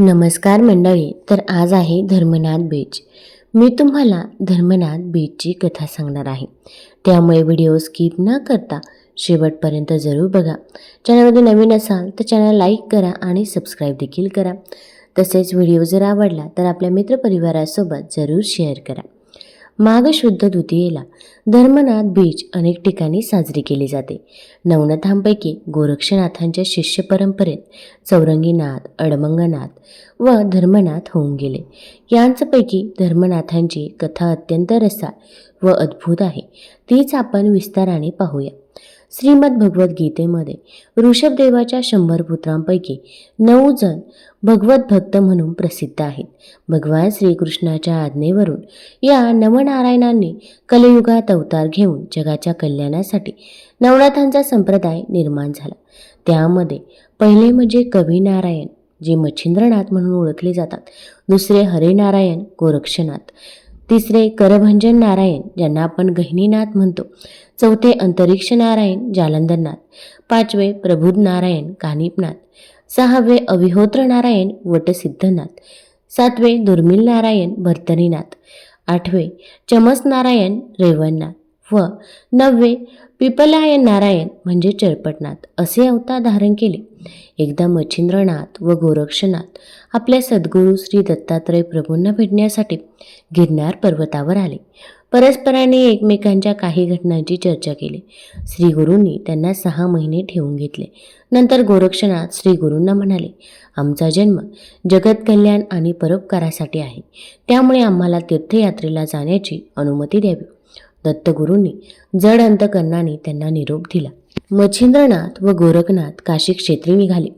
नमस्कार मंडळी. तर आज आहे धर्मनाथ बीच. मी तुम्हाला धर्मनाथ बीचची कथा सांगणार आहे. त्यामुळे व्हिडिओ स्किप न करता शेवटपर्यंत जरूर बघा. चॅनलमध्ये नवीन असाल तर चॅनल लाईक करा आणि सबस्क्राईब देखील करा. तसेच व्हिडिओ जर आवडला तर आपल्या मित्रपरिवारासोबत जरूर शेअर करा. माघ शुद्ध द्वितीयेला धर्मनाथ बीच अनेक ठिकाणी साजरी केली जाते. नवनाथांपैकी गोरक्षनाथांच्या शिष्य परंपरेत चौरंगीनाथ, अडमंगनाथ व धर्मनाथ होऊन गेले. यांपैकी धर्मनाथांची कथा अत्यंत रसाळ व अद्भुत आहे. तीच आपण विस्ताराने पाहूया. श्रीमद भगवद्गीतेमध्ये ऋषभदेवाच्या 100 पुत्रांपैकी 9 जण भगवत भक्त म्हणून प्रसिद्ध आहेत. भगवान श्रीकृष्णाच्या आज्ञेवरून या नवनारायणांनी कलियुगात अवतार घेऊन जगाच्या कल्याणासाठी नवनाथांचा संप्रदाय निर्माण झाला. त्यामध्ये पहिले म्हणजे कविनारायण, जे मच्छिंद्रनाथ म्हणून ओळखले जातात. दुसरे हरिनारायण गोरक्षनाथ. तिसरे करभंजन नारायण, ज्यांना आपण गहिनीनाथ म्हणतो. चौथे अंतरिक्ष नारायण जालंधरनाथ. पाचवे प्रबुद्ध नारायण कानिपनाथ. सहावे अविहोत्र नारायण वटसिद्धनाथ. सातवे दुर्मिळ नारायण भर्तरीनाथ. आठवे चमस नारायण रेवणनाथ व 9वे पिपलायन नारायण म्हणजे चरपटनाथ असे अवतार धारण केले. एकदा मच्छिंद्रनाथ व गोरक्षनाथ आपल्या सद्गुरू श्री दत्तात्रय प्रभूंना भेटण्यासाठी गिरनार पर्वतावर आले. परस्परांनी एकमेकांच्या काही घटनांची चर्चा केली. श्री गुरूंनी त्यांना 6 महिने ठेवून घेतले. नंतर गोरक्षनाथ श्री गुरूंना म्हणाले, आमचा जन्म जगत कल्याण आणि परोपकारासाठी आहे. त्यामुळे आम्हाला तीर्थयात्रेला जाण्याची अनुमती द्यावी. दत्तगुरूंनी जड अंतकरणाने त्यांना निरोप दिला. मच्छिंद्रनाथ व गोरखनाथ काशी क्षेत्री निघाले.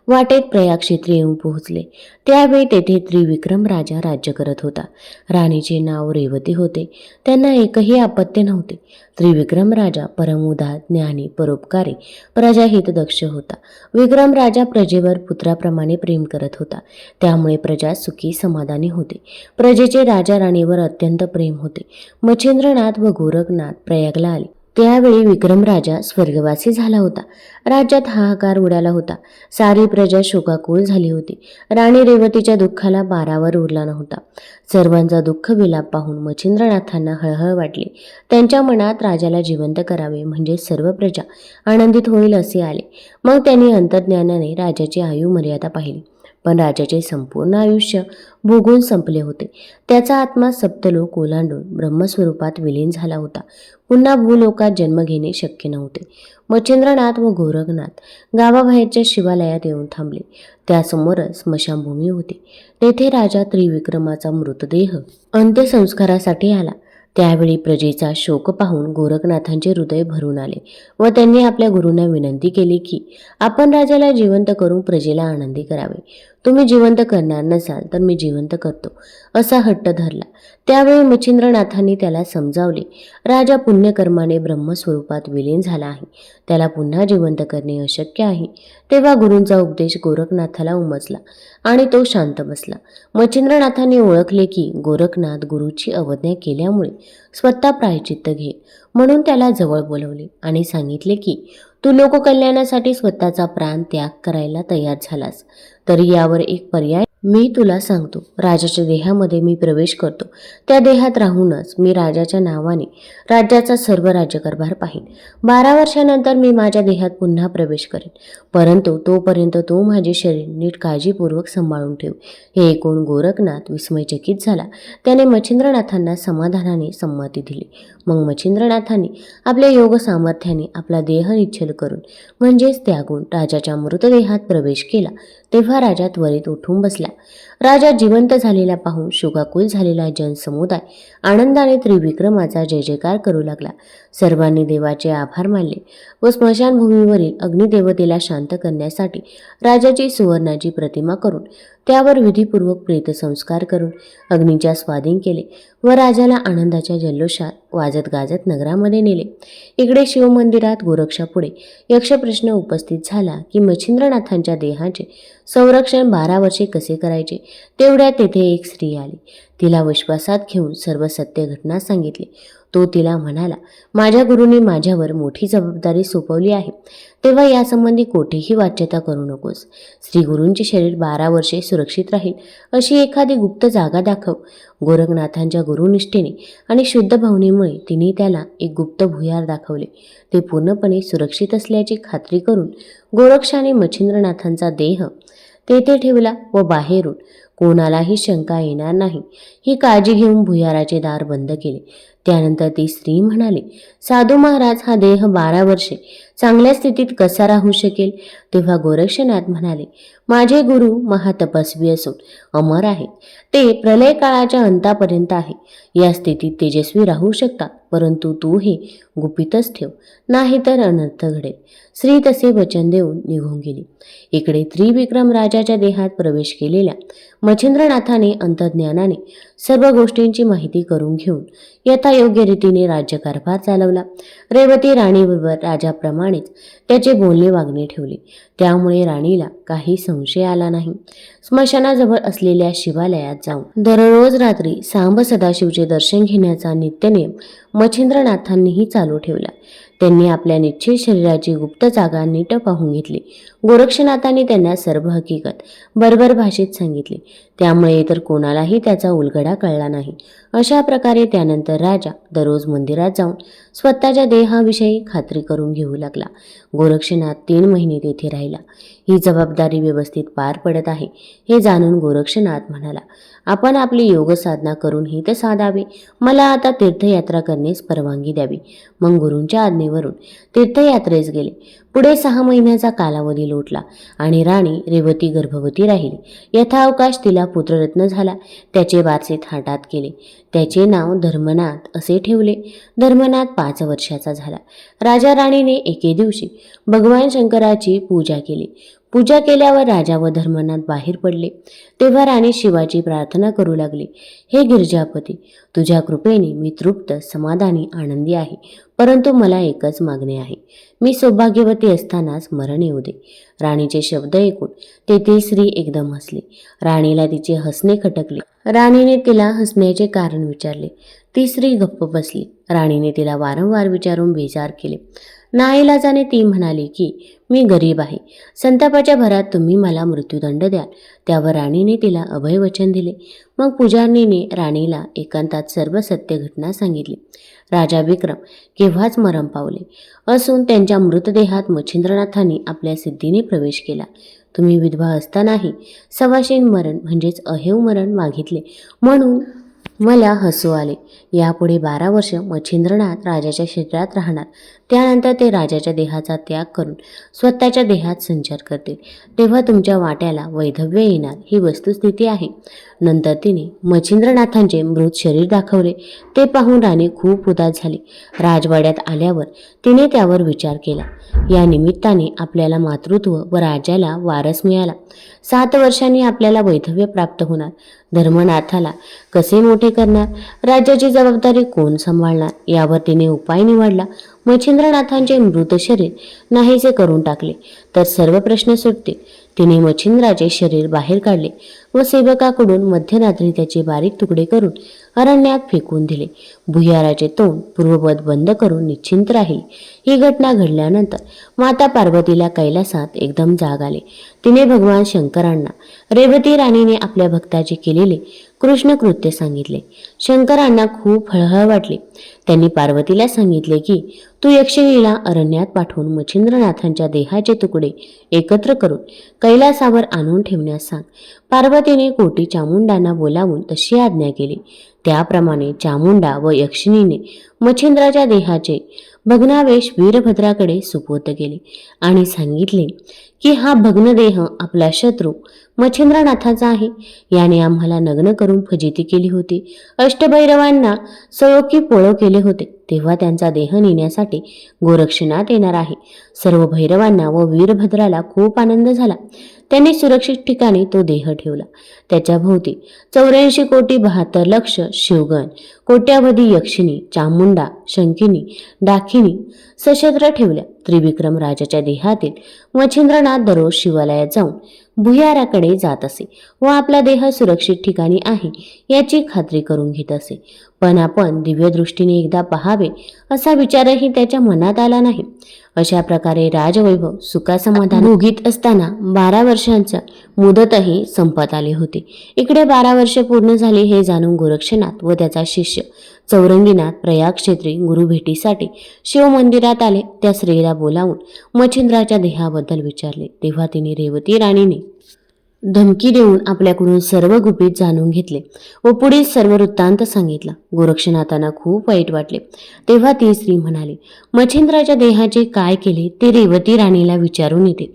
वाटेत प्रयाग क्षेत्री येऊन पोहोचले. त्यावेळी तेथे त्रिविक्रम राजा राज्य करत होता. राणीचे नाव रेवती होते. त्यांना एकही अपत्य नव्हते. त्रिविक्रम राजा परमउदार, ज्ञानी, परोपकारी, प्रजाहितदक्ष होता. विक्रम राजा प्रजेवर पुत्राप्रमाणे प्रेम करत होता. त्यामुळे प्रजा सुखी समाधानी होते. प्रजेचे राजा राणीवर अत्यंत प्रेम होते. मच्छिंद्रनाथ व गोरखनाथ प्रयागला आले. त्यावेळी विक्रम राजा स्वर्गवासी झाला होता. राज्यात हाहाकार उडाला होता. सारी प्रजा शोकाकुळ झाली होती. राणी रेवतीच्या दुःखाला पारावर उरला नव्हता. सर्वांचा दुःख विलाप पाहून मच्छिंद्रनाथांना हळहळ वाटली. त्यांच्या मनात राजाला जिवंत करावे म्हणजे सर्व प्रजा आनंदित होईल असे आले. मग त्यांनी अंतर्ज्ञानाने राजाची आयु मर्यादा पाहिली. पण राजाचे संपूर्ण आयुष्य भोगून संपले होते. त्याचा आत्मा सप्तलोक ओलांडून ब्रह्मस्वरूपात विलीन झाला होता. पुन्हा भूलोकात जन्म घेणे शक्य नव्हते. मच्छिंद्रनाथ व गोरखनाथ गावाबाहेरच्या शिवालयात येऊन थांबले. त्यासमोरच स्मशानभूमी होती. तेथे राजा त्रिविक्रमाचा मृतदेह अंत्यसंस्कारासाठी आला. त्यावेळी प्रजेचा शोक पाहून गोरखनाथांचे हृदय भरून आले व त्यांनी आपल्या गुरूंना विनंती केली की आपण राजाला जिवंत करून प्रजेला आनंदी करावे. तुम्ही जिवंत करणार नसाल तर मी जिवंत करतो असा हट्ट धरला. त्यावेळी मच्छिंद्रनाथांनी त्याला समजावले, राजा पुण्यकर्माने ब्रह्मस्वरूपात विलीन झाला आहे. त्याला पुन्हा जिवंत करणे अशक्य आहे. तेव्हा गुरूंचा उपदेश गोरखनाथाला उमजला आणि तो शांत बसला. मच्छिंद्रनाथांनी ओळखले की गोरखनाथ गुरूची अवज्ञा केल्यामुळे स्वतः प्रायचित्त घे. म्हणून त्याला जवळ बोलवले आणि सांगितले की तू लोककल्याणासाठी स्वतःचा प्राण त्याग करायला तयार झालास तर यावर एक पर्याय मी तुला सांगतो. राजाच्या देहामध्ये मी प्रवेश करतो. त्या देहात राहूनच मी राजाच्या नावाने राज्याचा सर्व राज्यकारभार पाहीन. 12 वर्षानंतर मी माझ्या देहात पुन्हा प्रवेश करेन. परंतु तोपर्यंत तू माझे शरीर नीट काळजीपूर्वक सांभाळून ठेव. हे ऐकून गोरखनाथ विस्मयचकित झाला. त्याने मच्छिंद्रनाथांना समाधानाने संमती दिली. मग मच्छिंद्रनाथांनी आपल्या योग सामर्थ्याने आपला देह निश्चल करून म्हणजेच त्यागून राजाच्या मृतदेहात प्रवेश केला. तेव्हा राजा त्वरित उठून बसला. राजा जिवंत झालेला पाहून शोकाकुल झालेला जनसमुदाय आनंदाने त्रिविक्रमाचा जय जयकार करू लागला. सर्वांनी देवाचे आभार मानले व स्मशानभूमीवरील अग्निदेवतेला शांत करण्यासाठी राजाची सुवर्णाची प्रतिमा करून त्यावर विधीपूर्वक प्रेतसंस्कार करून अग्नीच्या स्वाधीन केले व राजाला आनंदाच्या जल्लोषात वाजत गाजत नगरामध्ये नेले. इकडे शिवमंदिरात गोरक्षापुढे यक्षप्रश्न उपस्थित झाला की मच्छिंद्रनाथांच्या देहाचे संरक्षण 12 वर्षे कसे करायचे. तेवढ्यात तेथे एक स्त्री आली. तिला विश्वासात घेऊन सर्व सत्य घटना सांगितली. तो तिला म्हणाला, माझ्या गुरुंनी माझ्यावर मोठी जबाबदारी सोपवली आहे, तेव्हा यासंबंधी कोठेही वाच्यता करू नकोस. श्री गुरूंचे शरीर 12 वर्षे सुरक्षित राहील अशी एखादी गुप्त जागा दाखव. गोरखनाथांच्या गुरुनिष्ठेने आणि शुद्ध भावनेमुळे तिने त्याला एक गुप्त भुयार दाखवले. ते पूर्णपणे सुरक्षित असल्याची खात्री करून गोरक्षाने मच्छिंद्रनाथांचा देह तेथे ठेवला व बाहेरून कोणालाही शंका येणार नाही ही काळजी घेऊन भुयाराचे दार बंद केले. त्यानंतर ती स्त्री म्हणाली, साधू महाराज, हा देह 12 वर्षे चांगल्या स्थितीत कसा राहू शकेल? तेव्हा गोरक्षनाथ म्हणाले, माझे गुरु महातपस्वी असून अमर आहेत. ते प्रलय काळाच्या अंतापर्यंत आहे. या स्थितीत तेजस्वी राहू शकतात, परंतु तू हे गुपितच ठेव, नाहीतर अनर्थ घडेल. स्त्री तसे वचन देऊन निघून गेली. इकडे त्रिविक्रम राजाच्या देहात प्रवेश केलेल्या मच्छिंद्रनाथाने अंतर्ज्ञानाने सर्व गोष्टींची माहिती करून घेऊन यथायोग्य रीतीने राज्यकारभार चालवला. रेवती राणीबरोबर राजाप्रमाणेच त्याचे बोलणे वागणे ठेवले. त्यामुळे राणीला काही संशय आला नाही. स्मशानाजवळ असलेल्या शिवालयात जाऊन दररोज रात्री सांब सदाशिवचे दर्शन घेण्याचा नित्यनेम मच्छिंद्रनाथांनीही चालू ठेवला. त्यांनी आपल्या निश्चित शरीराची गुप्त जागा नीट पाहून घेतली. गोरक्षनाथांनी त्यांना सर्व हकीकत बरोबर भाषेत सांगितली. त्यामुळे इतर कोणालाही त्याचा उलगडा कळला नाही. अशा प्रकारे त्यानंतर राजा दररोज मंदिरात जाऊन स्वतःच्या देहाविषयी खात्री करून घेऊ लागला. गोरक्षनाथ 3 महिने तेथे राहिला. ही जबाबदारी व्यवस्थित पार पडत आहे हे जाणून गोरक्षनाथ म्हणाला, आपण आपली योग साधना करून हित साधावे. मला आता तीर्थयात्रा करण्यास परवानगी द्यावी. मग गुरूंच्या आज्ञेवरून तीर्थयात्रेस गेले. पुढे 6 महिन्याचा कालावधी लोटला आणि राणी रेवती गर्भवती राहिली. यथावकाश तिला पुत्ररत्न झाला. त्याचे बारसे थाटात केले. त्याचे नाव धर्मनाथ असे ठेवले. धर्मनाथ 5 वर्षाचा झाला. राजा राणीने एके दिवशी भगवान शंकराची पूजा केली. पूजा केल्यावर राजा व धर्मनाथ बाहेर पडले. तेव्हा राणी शिवाची प्रार्थना करू लागली, हे गिरिजापती, तुझ्या कृपेने मी तृप्त, समाधानी, आनंदी आहे. परंतु मला एकच मागणे आहे. मी सौभाग्यवती असतानाच मरण येऊ दे. राणीचे शब्द ऐकून तेथील स्त्री एकदम हसली. राणीला तिचे हसणे खटकले. राणीने तिला हसण्याचे कारण विचारले. ती स्त्री गप्प बसली. राणीने तिला वारंवार विचारून बेजार केले. नाईलाजाने ती म्हणाली की मी गरीब आहे. संतापाच्या भरात तुम्ही मला मृत्यूदंड द्याल. त्यावर राणीने तिला अभयवचन दिले. मग पुजारणीने राणीला एकांतात सर्व सत्य घटना सांगितली. राजा विक्रम केव्हाच मरण पावले असून त्यांच्या मृतदेहात मच्छिंद्रनाथांनी आपल्या सिद्धीने प्रवेश केला. तुम्ही विधवा असतानाही सवाशीण मरण म्हणजेच अहेव मरण मागितले म्हणून मला हसू आले. यापुढे 12 वर्ष मच्छिंद्रनाथ राजाच्या शरीरात राहणार. त्यानंतर ते राजाच्या देहाचा त्याग करून स्वतःच्या देहात संचार करतील. तेव्हा तुमच्या वाट्याला वैधव्य येणार ही वस्तुस्थिती आहे. नंतर तिने मच्छिंद्रनाथांचे मृत शरीर दाखवले. ते पाहून राणी खूप उदास झाली. राजवाड्यात आल्यावर तिने त्यावर विचार केला. या निमित्ताने आपल्याला मातृत्व व राज्याला वारस मिळाला. 7 वर्षांनी आपल्याला वैधव्य प्राप्त होणार. धर्मनाथाला कसे मोठे करणार? राज्याची जबाबदारी कोण सांभाळणार? यावर तिने उपाय निवडला. मच्छिंद्रनाथांचे मृत शरीर नाहीसे करून टाकले तर सर्व प्रश्न सुटतील. तिने मच्छिंद्राचे शरीर बाहेर काढले व सेवकाकडून मध्यरात्री त्याचे बारीक तुकडे करून अरण्यात फेकून दिले. भुयाराचे तोंड पूर्ववत बंद करून निश्चिंत राहिली. ही घटना घडल्यानंतर माता पार्वतीला कैलासात एकदम जाग आले. तिने भगवान शंकरांना रेवती राणीने आपल्या भक्ताचे केलेले कृष्ण कृत्य सांगितले. शंकरांना खूप हळहळ वाटली. त्यांनी पार्वतीला सांगितले की तू यक्षिणीला अरण्यात पाठवून मच्छिंद्रनाथांच्या देहाचे तुकडे एकत्र करून कैलासावर आणून ठेवण्यास सांग. पार्वतीने कोटी चामुंडांना बोलावून तशी आज्ञा केली. त्याप्रमाणे चामुंडा व यक्षिणीने मच्छिंद्राच्या देहाचे भग्नावेश वीरभद्राकडे सुपूर्द केले आणि सांगितले की हा भग्नदेह आपला शत्रू मच्छिंद्रनाथाचा आहे. याने आम्हाला नग्न करून फजिती केली होती. अष्टभैरवांना सळोकी पोळो केले होते. तेव्हा त्यांचा देह नेण्यासाठी गोरक्षनाथ येणार आहे. सर्व भैरवांना व वीरभद्राला खूप आनंद झाला. त्यांनी सुरक्षित ठिकाणी तो देह ठेवला. त्याच्या भोवती 84 कोटी 72 लक्ष शिवगण, कोट्यावधी यक्षिणी, चामुंडा, शंकिनी, डाकिनी सशस्त्र ठेवल्या. त्रिविक्रम राजाच्या देहातील मच्छिंद्रनाथ दररोज शिवालयात जाऊन भुयाराकडे जात असे व आपला देह सुरक्षित ठिकाणी आहे याची खात्री करून घेत असे. पण आपण दिव्य दृष्टीने एकदा पहावे असा विचारही त्याच्या मनात आला नाही. अशा प्रकारे राजवैभव सुखासमाधान भोगीत असताना 12 वर्षांच्या मुदतही संपत आली होती. इकडे 12 वर्षे पूर्ण झाली हे जाणून गोरक्षनाथ व त्याचा शिष्य चौरंगीनाथ प्रयाग क्षेत्री गुरुभेटीसाठी शिव मंदिरात आले. त्या स्त्रीला बोलावून मच्छिंद्राच्या देहाबद्दल विचारले. तेव्हा तिने रेवती राणीने धमकी देऊन आपल्याकडून सर्व गुपित जाणून घेतले व पुढील सर्व वृत्तांत सांगितला. गोरक्षनाथांना खूप वाईट वाटले. तेव्हा ती स्त्री म्हणाली, मच्छिंद्राच्या देहाचे काय केले ते रेवती राणीला विचारून येते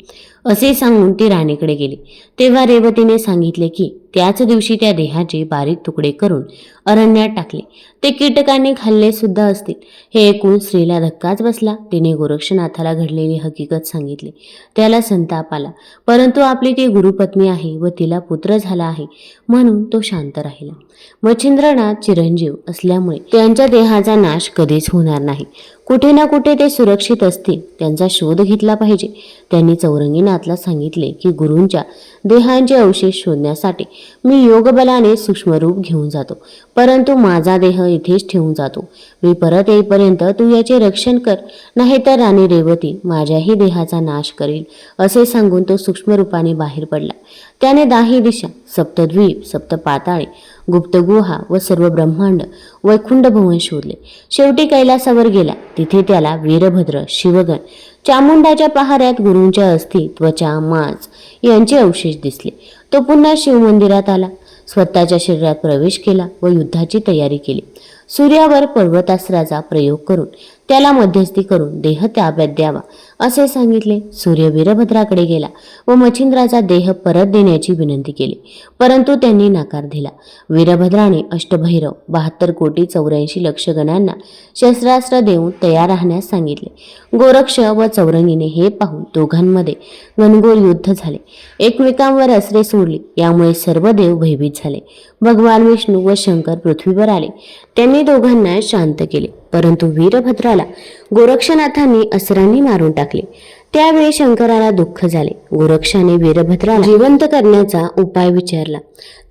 असे सांगून ती राणीकडे गेली. तेव्हा रेवतीने सांगितले की त्याच दिवशी त्या देहाचे बारीक तुकडे करून अरण्यात टाकले. ते कीटकांनी खाल्ले सुद्धा असतील. हे ऐकून स्त्रीला धक्काच बसला. तिने गोरक्षनाथाला घडलेली हकीकत सांगितली. त्याला संताप आला, परंतु आपली ती गुरुपत्नी आहे व तिला पुत्र झाला आहे म्हणून तो शांत राहिला. मच्छिंद्रनाथ चिरंजीव असल्यामुळे त्यांच्या देहाचा नाश कधीच होणार नाही. कुठे ना कुठे ते सुरक्षित असतील. त्यांचा शोध घेतला पाहिजे. त्यांनी चौरंगीनाथला सांगितले की गुरूंच्या देहांचे अवशेष शोधण्यासाठी मी योगबलाने सूक्ष्मरूप घेऊन जातो, परंतु माझा देह इथेच ठेवून जातो. मी परत येईपर्यंत तू याचे रक्षण कर, नाहीतर राणी रेवती माझ्याही देहाचा नाश करील असे सांगून तो सूक्ष्मरूपाने बाहेर पडला. त्याने 10 दिशा, सप्तद्वीप, सप्तपाताळे, गुप्तगुहा व सर्व ब्रह्मांड वैकुंठ भवन शोधले. शेवटी कैलासावर गेला. तिथे त्याला वीरभद्र, शिवगण, चामुंडाच्या पहाऱ्यात गुरूंच्या अस्थी, त्वचा, मांस यांचे अवशेष दिसले. तो पुन्हा शिवमंदिरात आला. स्वतःच्या शरीरात प्रवेश केला व युद्धाची तयारी केली. सूर्यावर पर्वतास्त्राचा प्रयोग करून त्याला मध्यस्थी करून देह ताब्यात द्यावा असे सांगितले. सूर्य वीरभद्राकडे गेला व मच्छिंद्राचा देह परत देण्याची विनंती केली, परंतु त्यांनी नकार दिला. वीरभद्राने अष्टभैरव 72 कोटी 84 लक्ष गणांना शस्त्रास्त्र देऊन तयार राहण्यास सांगितले. गोरक्ष व चौरंगीने हे पाहून दोघांमध्ये घनघोर युद्ध झाले. एकमेकांवर अस्त्रे सोडली. यामुळे सर्व देव भयभीत झाले. भगवान विष्णू व शंकर पृथ्वीवर आले. त्यांनी दोघांना शांत केले, परंतु वीरभद्राला गोरक्षनाथांनी अस्त्रांनी मारून टाकले. त्यावेळी शंकराला दुःख झाले. गोरक्षाने वीरभद्राला जिवंत करण्याचा उपाय विचारला.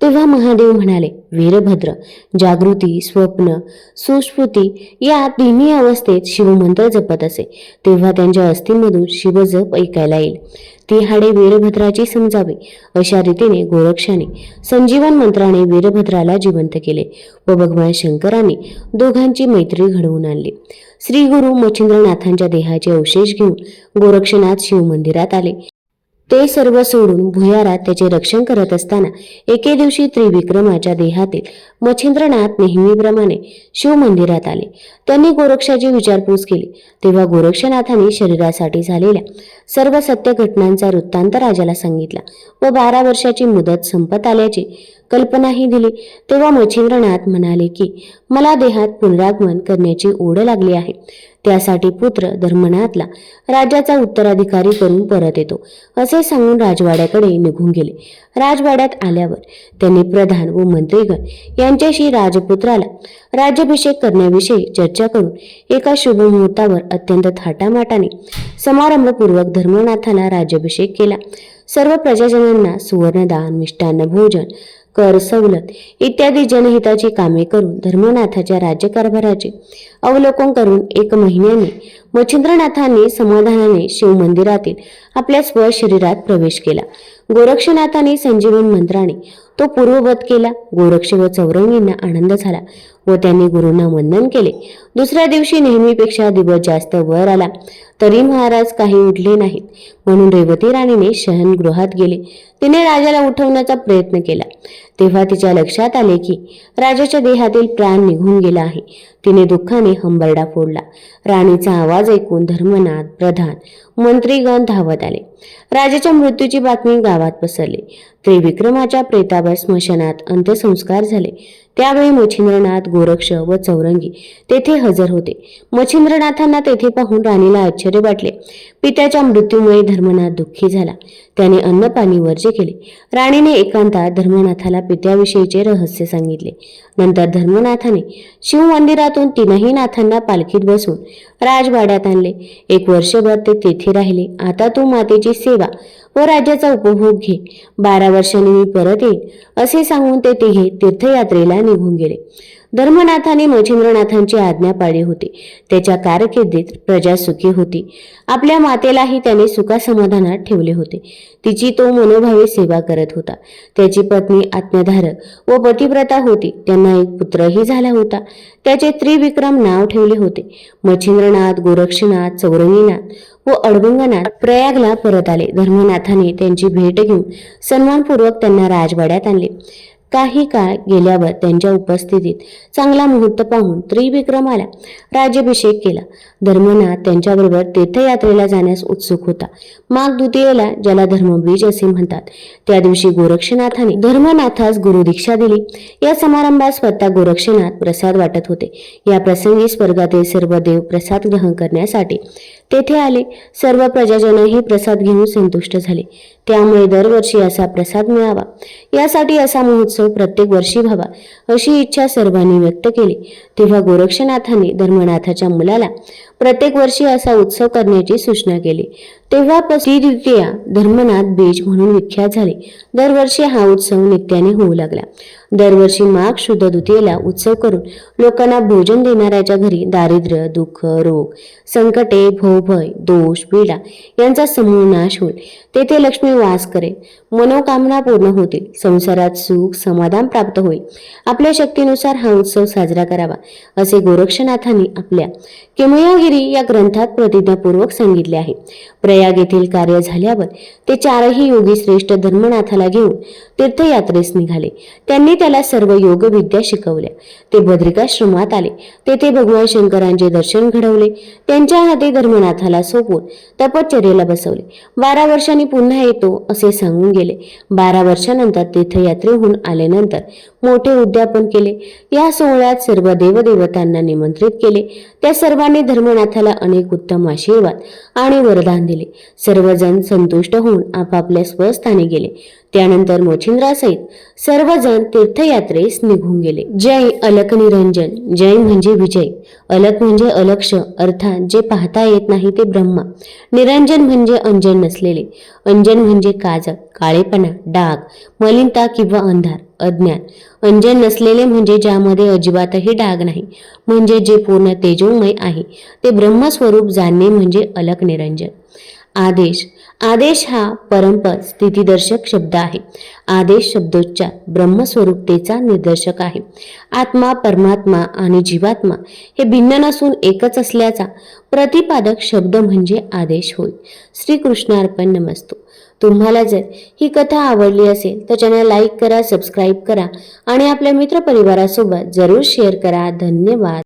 तेव्हा महादेव म्हणाले, वीरभद्र जागृती, स्वप्न, सुषुप्ती या तिन्ही अवस्थेत शिवमंत्र जपत असे, तेव्हा त्यांच्या अस्थींमधून शिवजप ऐकायला येईल. ती हाडे वीरभद्राची समजावी. अशा रीतीने गोरक्षाने संजीवन मंत्राने वीरभद्राला जिवंत केले व भगवान शंकराने दोघांची मैत्री घडवून आणली. श्री गुरु मच्छिंद्रनाथांच्या देहाचे अवशेष घेऊन गोरक्षनाथ शिवमंदिरात आले. ते सर्व सोडून भुयारात त्याचे रक्षण करत असताना एके दिवशी त्रिविक्रमाच्या देहातील मच्छिंद्रनाथ नेहमीप्रमाणे शिवमंदिरात आले. त्यांनी गोरक्षाची विचारपूस केली. तेव्हा गोरक्षनाथांनी शरीरासाठी झालेल्या सर्व सत्य घटनांचा वृत्तांत राजाला सांगितला व 12 वर्षाची मुदत संपत आल्याची कल्पनाही दिली. तेव्हा मच्छिंद्रनाथ म्हणाले की मला देहात पुनरागमन करण्याची ओढ लागली आहे. त्यासाठी पुत्र धर्मनाथला राज्याचा उत्तराधिकारी करून परत येतो असे सांगून राजवाड्याकडे निघून गेले. राजवाड्यात आल्यावर त्यांनी प्रधान व मंत्रीगण यांच्याशी राजपुत्राला राज्याभिषेक करण्याविषयी चर्चा करून एका शुभ मुहूर्तावर अत्यंत थाटामाटाने समारंभपूर्वक धर्मनाथाला राज्याभिषेक केला. सर्व प्रजाजनांना सुवर्णदान, मिष्टान्न भोजन, कर सवलत इत्यादी जनहिताची कामे करून धर्मनाथाच्या राज्यकारभाराचे अवलोकन करून 1 महिन्याने मच्छिंद्रनाथांनी समाधानाने शिवमंदिरातील आपल्या स्वशरीरात प्रवेश केला. गोरक्षनाथांनी संजीवन मंत्राने तो पूर्ववत केला. गोरक्ष व चौरंगींना आनंद झाला व त्यांनी गुरूंना वंदन केले. दुसऱ्या दिवशी नेहमीपेक्षा दिवस जास्त वर आला तरी महाराज काही उठले नाहीत, म्हणून रेवती राणीने शयनगृहात गेले. तिने राजाला उठवण्याचा प्रयत्न केला. तेव्हा तिच्या लक्षात आले की राजाच्या देहातील प्राण निघून गेला आहे. तिने दुःखाने हंबरडा फोडला. राणीचा आवाज ऐकून धर्मनाथ, प्रधान, मंत्रीगण धावत आले. राजाच्या मृत्यूची बातमी गावात पसरली. त्रिविक्रमाच्या प्रेतावर स्मशानात अंत्यसंस्कार झाले. त्यावेळी मच्छिंद्रनाथ, गोरक्ष व चौरंगी तेथे हजर होते. मच्छिंद्रनाथांना तेथे पाहून राणीला आश्चर्य वाटले. पित्याच्या मृत्यूमुळे धर्मनाथ दुःखी झाला. त्याने अन्न पाणी वर्ज्य केले. राणीने एकांतात धर्मनाथाला पित्याविषयीचे रहस्य सांगितले. नंतर धर्मनाथाने शिवमंदिरातून तीनही नाथांना पालखीत बसून राजवाड्यात आणले. 1 वर्षभर ते तेथे राहिले. आता तू मातेची सेवा व राज्याचा उपभोग घे. 12 वर्षांनी मी परत येईन असे सांगून ते तिघे तीर्थयात्रेला निघून गेले. धर्मनाथाने मच्छिंद्रनाथांची आज्ञा पाळली होती. त्याच्या कारकिर्दीत प्रजा सुखी होती. आपल्या मातेलाही त्याने सुखासमाधानात ठेवले होते. तिची तो मनोभावे सेवा करत होता. त्याची पत्नी आज्ञाधारक व पतिव्रता होती. त्यांना एक पुत्रही झाला होता. त्याचे त्रिविक्रम नाव ठेवले होते. मच्छिंद्रनाथ, गोरक्षनाथ, चौरंगीनाथ व अडबंगनाथ प्रयागला परत आले. धर्मनाथाने त्यांची भेट घेऊन सन्मानपूर्वक त्यांना राजवाड्यात आणले. काही काळ गेल्यावर त्यांच्या उपस्थितीत चांगला मुहूर्त पाहून त्रिविक्रमाला राज्याभिषेक केला. धर्मनाथ त्यांच्याबरोबर तीर्थयात्रेला जाण्यास उत्सुक होता. माघ द्वितीयेला, ज्याला धर्मबीज असे म्हणतात, त्या दिवशी गोरक्षनाथाने धर्मनाथास गुरुदीक्षा दिली. या समारंभात स्वतः गोरक्षनाथ प्रसाद वाटत होते. या प्रसंगी स्वर्गातील सर्व देव प्रसाद ग्रहण करण्यासाठी तेथे आले. सर्व प्रजाजनही प्रसाद घेऊन संतुष्ट झाले. त्यामुळे दरवर्षी असा प्रसाद मिळावा यासाठी असा महोत्सव प्रत्येक वर्षी व्हावा अशी इच्छा सर्वांनी व्यक्त केली. तेव्हा गोरक्षनाथाने धर्मनाथाच्या मुलाला प्रत्येक वर्षी असा उत्सव करण्याची सूचना केली. तेव्हापासून द्वितीया धर्मनाथ बीज म्हणून विख्यात झाले. दरवर्षी हा उत्सव नित्याने होऊ लागला. दरवर्षी माघ शुद्ध द्वितीयेला उत्सव करून लोकांना भोजन देणाऱ्याच्या घरी दारिद्र्य, दुःख, रोग, संकटे, भोभय, दोष, पीडा यांचा समूळ नाश होईल. तेथे लक्ष्मी वास करेल. मनोकामना पूर्ण होतील. संसारात सुख समाधान प्राप्त होईल. आपल्या शक्तीनुसार हा उत्सव साजरा करावा असे गोरक्षनाथांनी आपल्या किमयागिरी या ग्रंथात प्रतिज्ञापूर्वक सांगितले आहे. प्रयाग येथील कार्य झाल्यावर ते 4ही योगी श्रेष्ठ धर्मनाथाला घेऊन तीर्थयात्रेस निघाले. त्यांनी त्याला सर्व योग विद्या शिकवल्या. ते बद्रिकाश्रमात आले. तेथे भगवान शंकरांचे दर्शन घडवले. त्यांच्या हाती धर्मनाथाला सोपवून तपश्चर्येला बसवले. 12 वर्षांनी पुन्हा येतो असे सांगून गेले. 12 वर्षानंतर तीर्थयात्रेहून आल्यानंतर मोठे उद्यापन केले. या सोहळ्यात सर्व देवदेवतांना निमंत्रित केले. त्या सर्वांनी धर्मनाथाला अनेक उत्तम आशीर्वाद आणि वरदान दिले. सर्वजण संतुष्ट होऊन आपापल्या स्वस्थानी गेले. त्यानंतर मच्छिंद्रासहित सर्वजण तीर्थयात्रेस निघून गेले. जय अलक निरंजन. जय म्हणजे विजय. अलक म्हणजे अलक्ष, अर्थात जे पाहता येत नाही ते ब्रह्मा. निरंजन म्हणजे अंजन नसलेले. अंजन म्हणजे काजळ, काळेपणा, डाग, मलिनता किंवा अंधार, अज्ञान. अंजन नसलेले म्हणजे ज्यामध्ये अजिबातही डाग नाही, म्हणजे जे पूर्ण तेजोमय आहे. ते ब्रह्मस्वरूप जाणणे म्हणजे अलक निरंजन. आदेश. आदेश हा परमपद स्थितीदर्शक शब्द आहे. आदेश शब्दोच्चार ब्रह्मस्वरूपतेचा निर्देशक आहे. आत्मा, परमात्मा आणि जीवात्मा हे भिन्न नसून एकच असल्याचा प्रतिपादक शब्द म्हणजे आदेश होय. श्रीकृष्णार्पण नमस्तु. तुम्हाला जर ही कथा आवडली असेल तर चॅनल लाईक करा, सबस्क्राईब करा आणि आपल्या मित्रपरिवारासोबत जरूर शेअर करा. धन्यवाद.